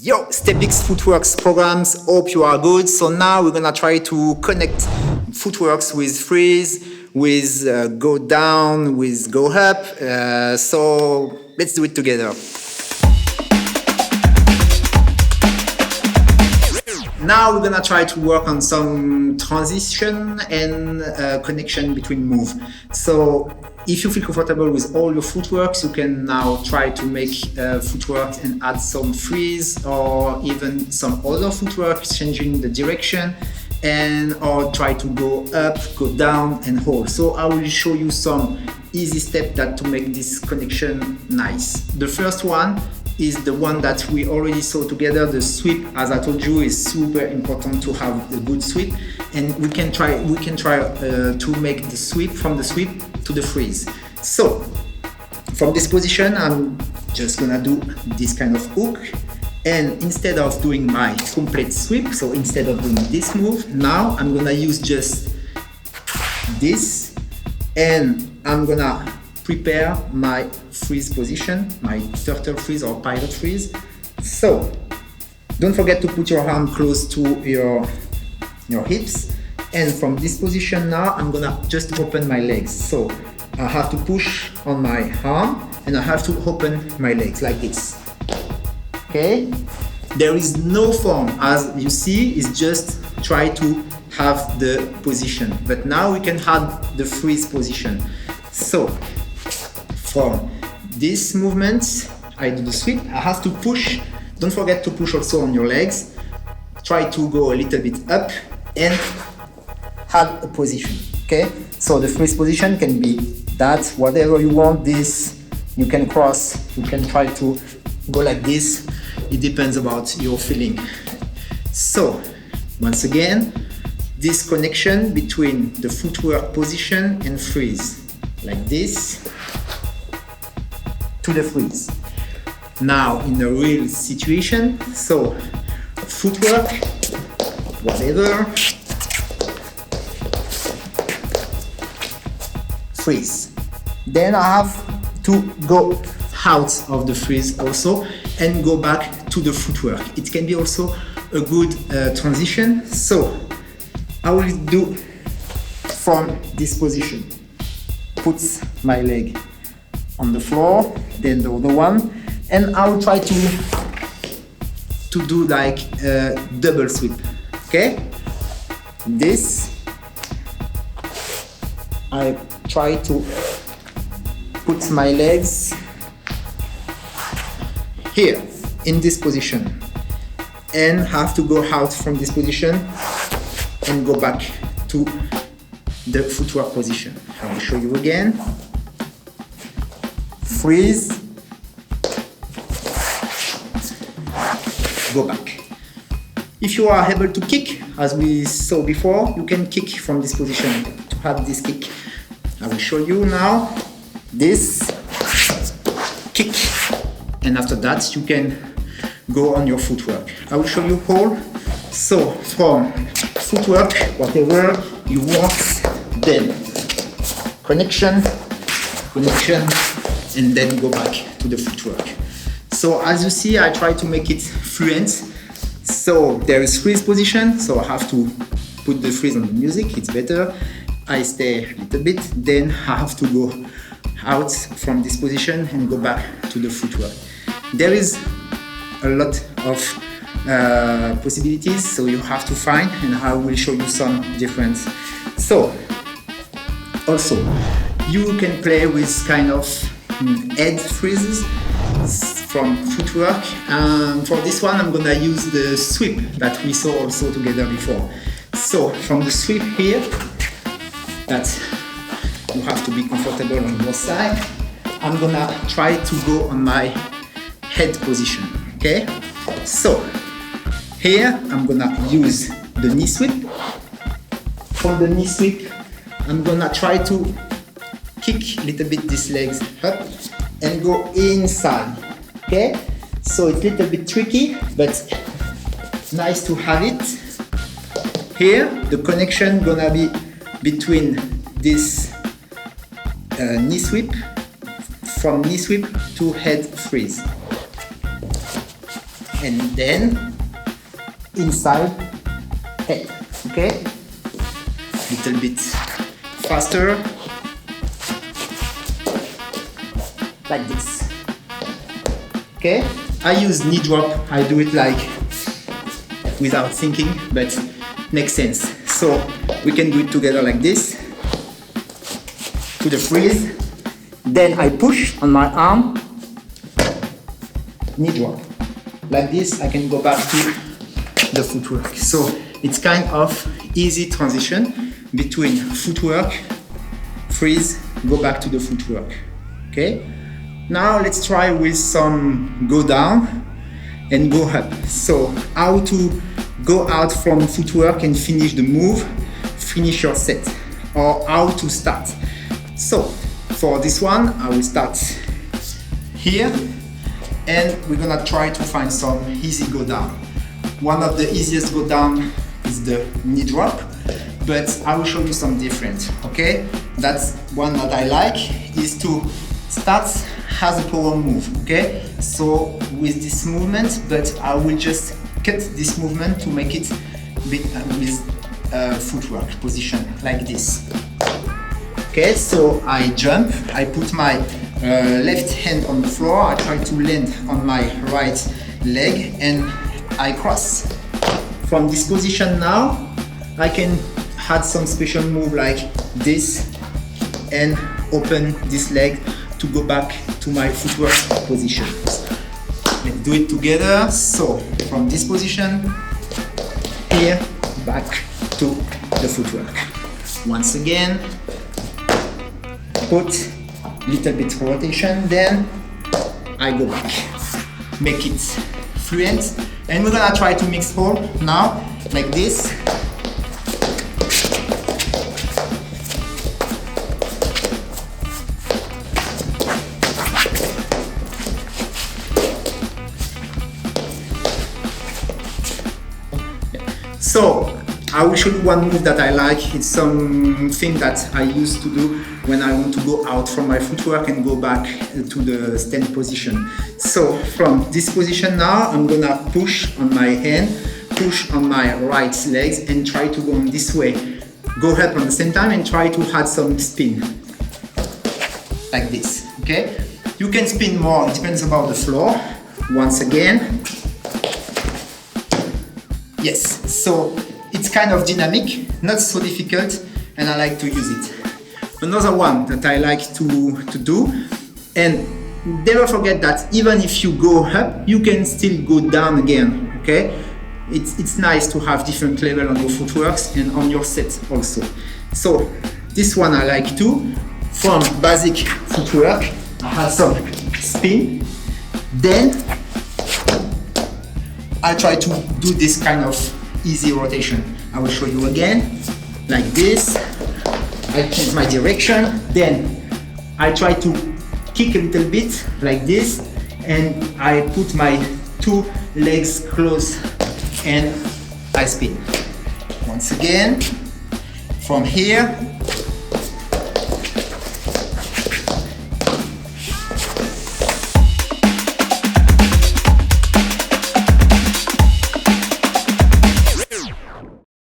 Yo, STEPPIX Footworks programs, hope you are good. So now we're gonna try to connect Footworks with freeze, with go down, with go up. So let's do it together. Now we're gonna try to work on some transition and connection between move. So if you feel comfortable with all your footworks, you can now try to make footwork and add some freeze or even some other footwork, changing the direction, and or try to go up, go down and hold. So I will show you some easy steps that to make this connection nice. The first one is the one that we already saw together. The sweep, as I told you, is super important to have a good sweep, and we can try to make the sweep from the sweep to the freeze. So from this position, I'm just gonna do this kind of hook, and instead of doing my complete sweep, so instead of doing this move, now I'm gonna use just this, and I'm gonna prepare my freeze position, my turtle freeze or pilot freeze. So don't forget to put your arm close to your hips, and from this position now I'm gonna just open my legs. So I have to push on my arm and I have to open my legs like this. Okay, there is no form, as you see, it's just try to have the position, but now we can have the freeze position. So from this movement, I do the sweep, I have to push. Don't forget to push also on your legs. Try to go a little bit up and have a position, okay? So the freeze position can be that, whatever you want. This, you can cross, you can try to go like this. It depends about your feeling. So, once again, this connection between the footwork position and freeze, like this, to the freeze. Now in a real situation, so footwork, whatever, freeze. Then I have to go out of the freeze also and go back to the footwork. It can be also a good transition. So I will do from this position, put my leg on the floor, then the other one, and I will try to do like a double sweep. Okay, this I try to put my legs here in this position and have to go out from this position and go back to the footwork position. I will show you again. Freeze, go back. If you are able to kick, as we saw before, you can kick from this position to have this kick. I will show you now this kick, and after that you can go on your footwork. I will show you all. So from footwork, whatever you want, then connection, and then go back to the footwork. So as you see, I try to make it fluent. So there is freeze position, so I have to put the freeze on the music, it's better. I stay a little bit, then I have to go out from this position and go back to the footwork. There is a lot of possibilities, so you have to find, and I will show you some different. So also you can play with kind of head freezes from footwork. For this one I'm gonna use the sweep that we saw also together before. So from the sweep here, that you have to be comfortable on your side, I'm gonna try to go on my head position. Okay, so here I'm gonna use the knee sweep. From the knee sweep, I'm gonna try to kick a little bit these legs up and go inside. Okay, so it's a little bit tricky, but nice to have it. Here, the connection gonna be between this knee sweep, from knee sweep to head freeze. and then inside head, okay? Little bit faster, like this, okay? I use knee drop, I do it like without thinking, but makes sense. So we can do it together like this, to the freeze, then I push on my arm, knee drop. Like this, I can go back to the footwork. So it's kind of easy transition between footwork, freeze, go back to the footwork, okay? Now let's try with some go down and go up. So how to go out from footwork and finish the move, finish your set, or how to start. So for this one, I will start here, and we're gonna try to find some easy go down. One of the easiest go down is the knee drop, but I will show you some different, okay? That's one that I like, is to start as a power move, okay? So with this movement, but I will just cut this movement to make it with footwork position, like this. Okay, so I jump, I put my left hand on the floor, I try to land on my right leg, and I cross. From this position now, I can add some special move like this and open this leg to go back to my footwork position. Let's do it together. So from this position, here, back to the footwork. Once again, put little bit rotation, then I go back. Make it fluent, and we're gonna try to mix all now, like this. So I will show you one move that I like. It's something that I used to do when I want to go out from my footwork and go back to the stand position. So from this position now, I'm gonna push on my hand, push on my right legs, and try to go on this way. Go up at the same time and try to add some spin. Like this, okay? You can spin more, it depends about the floor. Once again. Yes, so it's kind of dynamic, not so difficult, and I like to use it. Another one that I like to do, and never forget that even if you go up, you can still go down again, okay? It's nice to have different level on your footworks and on your set also. So this one I like too. From basic footwork, I have some spin, then I try to do this kind of easy rotation. I will show you again, like this. I change my direction, then I try to kick a little bit, like this, and I put my two legs close and I spin. Once again, from here,